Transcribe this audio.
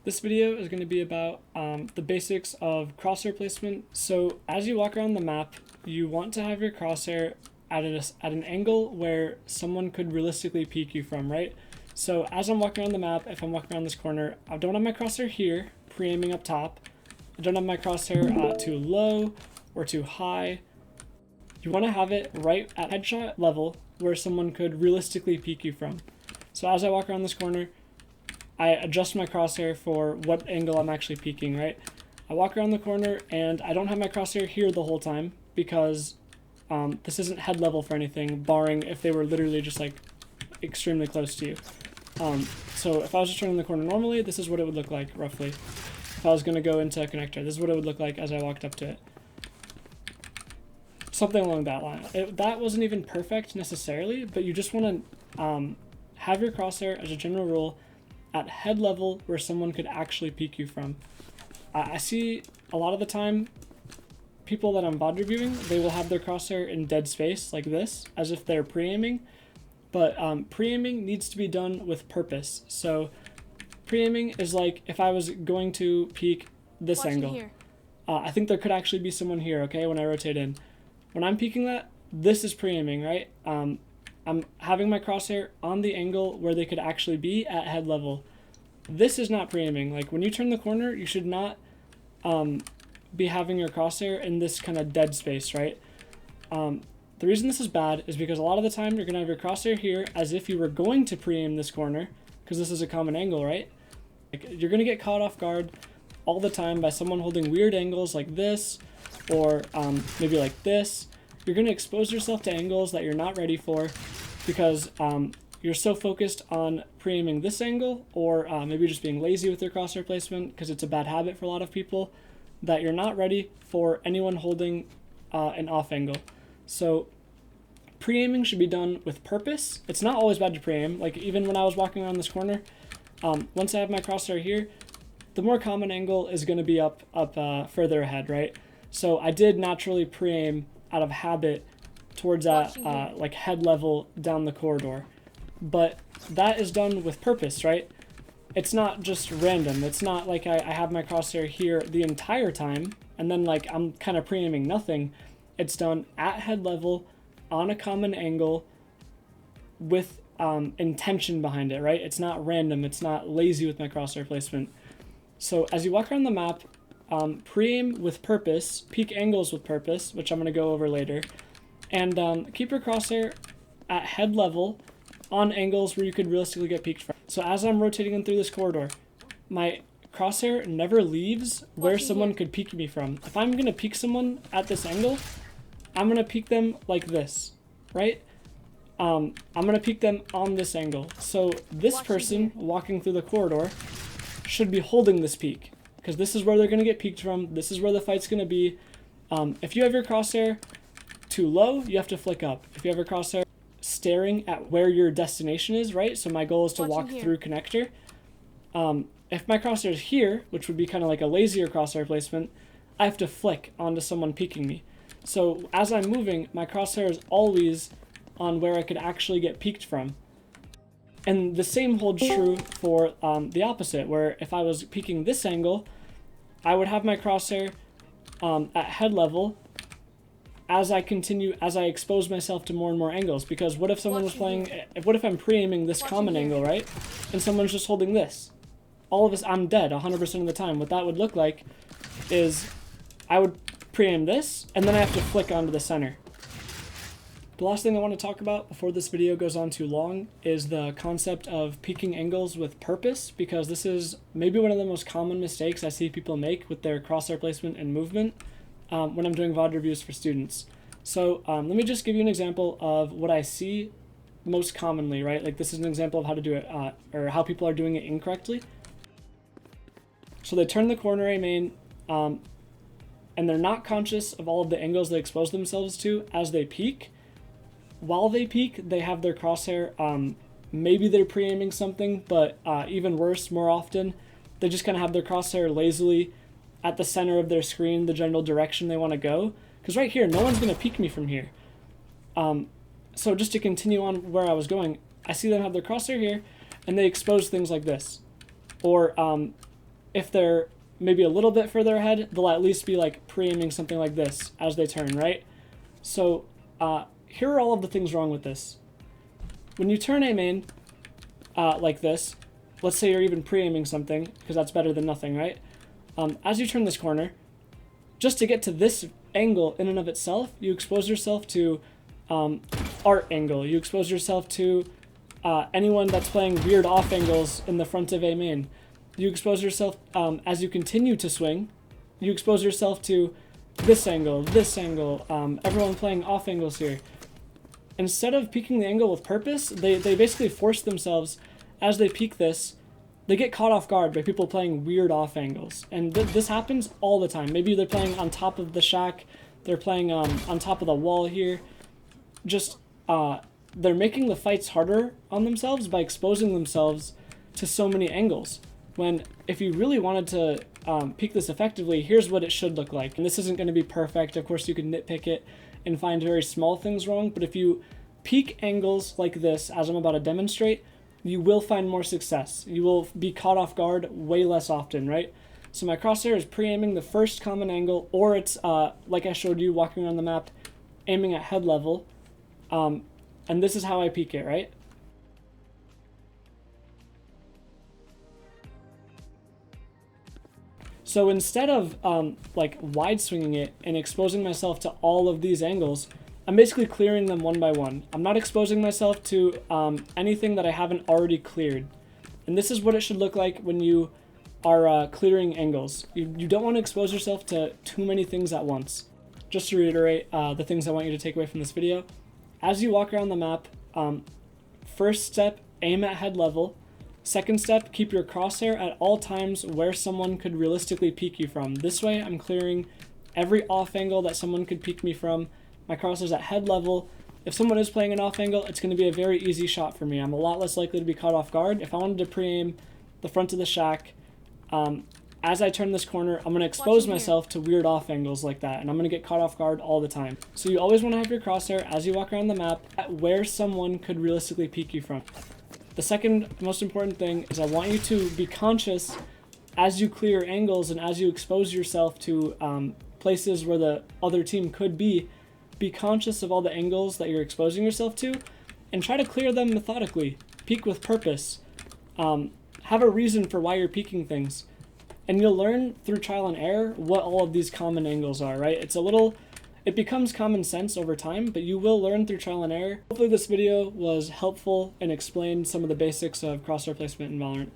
This video is going to be about the basics of crosshair placement. So as you walk around the map, you want to have your crosshair at an angle where someone could realistically peek you from, right? So as I'm walking around the map, if I'm walking around this corner, I don't have my crosshair here, pre-aiming up top. I don't have my crosshair too low or too high. You want to have it right at headshot level where someone could realistically peek you from. So as I walk around this corner, I adjust my crosshair for what angle I'm actually peeking, right? I walk around the corner and I don't have my crosshair here the whole time because this isn't head level for anything, barring if they were literally just like extremely close to you. So if I was just turning the corner normally, this is what it would look like roughly. If I was going to go into a connector, this is what it would look like as I walked up to it. Something along that line. That wasn't even perfect necessarily, but you just want to have your crosshair as a general rule at head level where someone could actually peek you from. I see a lot of the time people that I'm VOD reviewing, they will have their crosshair in dead space like this, as if they're pre-aiming, but pre-aiming needs to be done with purpose. So pre-aiming is like if I was going to peek this angle. I think there could actually be someone here, okay, when I rotate in. When I'm peeking that, this is pre-aiming, right? I'm having my crosshair on the angle where they could actually be at head level. This is not pre-aiming. Like when you turn the corner, you should not be having your crosshair in this kind of dead space, right? The reason this is bad is because a lot of the time you're going to have your crosshair here as if you were going to pre-aim this corner, because this is a common angle, right? Like, you're going to get caught off guard all the time by someone holding weird angles like this, or maybe like this. You're going to expose yourself to angles that you're not ready for because you're so focused on pre-aiming this angle, or maybe just being lazy with your crosshair placement because it's a bad habit for a lot of people, that you're not ready for anyone holding an off angle. So pre-aiming should be done with purpose. It's not always bad to pre-aim. Like even when I was walking around this corner, once I have my crosshair here, the more common angle is going to be up further ahead, right? So I did naturally pre-aim out of habit towards that like head level down the corridor, but that is done with purpose, right? It's not just random. It's not like I have my crosshair here the entire time and then like I'm kind of pre-aiming nothing. It's done at head level on a common angle with intention behind it, right? It's not random. It's not lazy with my crosshair placement. So as you walk around the map, pre-aim with purpose, peek angles with purpose, which I'm going to go over later, and keep your crosshair at head level on angles where you could realistically get peeked from. So as I'm rotating in through this corridor, my crosshair never leaves where someone could peek me from. If I'm going to peek someone at this angle, I'm going to peek them like this, right? I'm going to peek them on this angle. So this person walking through the corridor should be holding this peek, because this is where they're going to get peeked from. This is where the fight's going to be. If you have your crosshair too low, you have to flick up. If you have your crosshair staring at where your destination is, right? So my goal is to walk through connector. If my crosshair is here, which would be kind of like a lazier crosshair placement, I have to flick onto someone peeking me. So as I'm moving, my crosshair is always on where I could actually get peeked from. And the same holds true for the opposite, where if I was peeking this angle, I would have my crosshair at head level as I expose myself to more and more angles. Because what if someone was playing, what if I'm pre-aiming this common angle, right? And someone's just holding this. All of us, I'm dead 100% of the time. What that would look like is I would pre-aim this, and then I have to flick onto the center. The last thing I want to talk about before this video goes on too long is the concept of peeking angles with purpose, because this is maybe one of the most common mistakes I see people make with their crosshair placement and movement when I'm doing VOD reviews for students. So let me just give you an example of what I see most commonly, right? Like this is an example of how to do it, or how people are doing it incorrectly. So they turn the corner A main, and they're not conscious of all of the angles they expose themselves to as they peek. While they peek, they have their crosshair, maybe they're pre-aiming something, but even worse, more often, they just kind of have their crosshair lazily at the center of their screen, the general direction they want to go. Because right here, no one's going to peek me from here. So just to continue on where I was going, I see them have their crosshair here, and they expose things like this. Or if they're maybe a little bit further ahead, they'll at least be like pre-aiming something like this as they turn, right? So here are all of the things wrong with this. When you turn A main like this, let's say you're even pre-aiming something, because that's better than nothing, right? As you turn this corner, just to get to this angle in and of itself, you expose yourself to art angle. You expose yourself to anyone that's playing weird off angles in the front of A main. You expose yourself, as you continue to swing, you expose yourself to this angle, everyone playing off angles here. Instead of peeking the angle with purpose, they basically force themselves, as they peek this, they get caught off guard by people playing weird off angles. And this happens all the time. Maybe they're playing on top of the shack, they're playing on top of the wall here. Just, they're making the fights harder on themselves by exposing themselves to so many angles. When if you really wanted to peek this effectively, here's what it should look like. And this isn't going to be perfect. Of course, you can nitpick it and find very small things wrong. But if you peek angles like this, as I'm about to demonstrate, you will find more success. You will be caught off guard way less often, right? So my crosshair is pre-aiming the first common angle, or it's, like I showed you walking around the map, aiming at head level. And this is how I peek it, right? So instead of like wide swinging it and exposing myself to all of these angles, I'm basically clearing them one by one. I'm not exposing myself to anything that I haven't already cleared. And this is what it should look like when you are clearing angles. You don't want to expose yourself to too many things at once. Just to reiterate the things I want you to take away from this video. As you walk around the map, first step, aim at head level. Second step, keep your crosshair at all times where someone could realistically peek you from. This way, I'm clearing every off angle that someone could peek me from. My crosshair's at head level. If someone is playing an off angle, it's going to be a very easy shot for me. I'm a lot less likely to be caught off guard. If I wanted to pre-aim the front of the shack, as I turn this corner, I'm going to expose myself to weird off angles like that, and I'm going to get caught off guard all the time. So you always want to have your crosshair, as you walk around the map, at where someone could realistically peek you from. The second most important thing is I want you to be conscious as you clear angles and as you expose yourself to places where the other team could be. Be conscious of all the angles that you're exposing yourself to and try to clear them methodically. Peek with purpose. Have a reason for why you're peeking things. And you'll learn through trial and error what all of these common angles are, right? It becomes common sense over time, but you will learn through trial and error. Hopefully this video was helpful and explained some of the basics of crosshair placement in Valorant.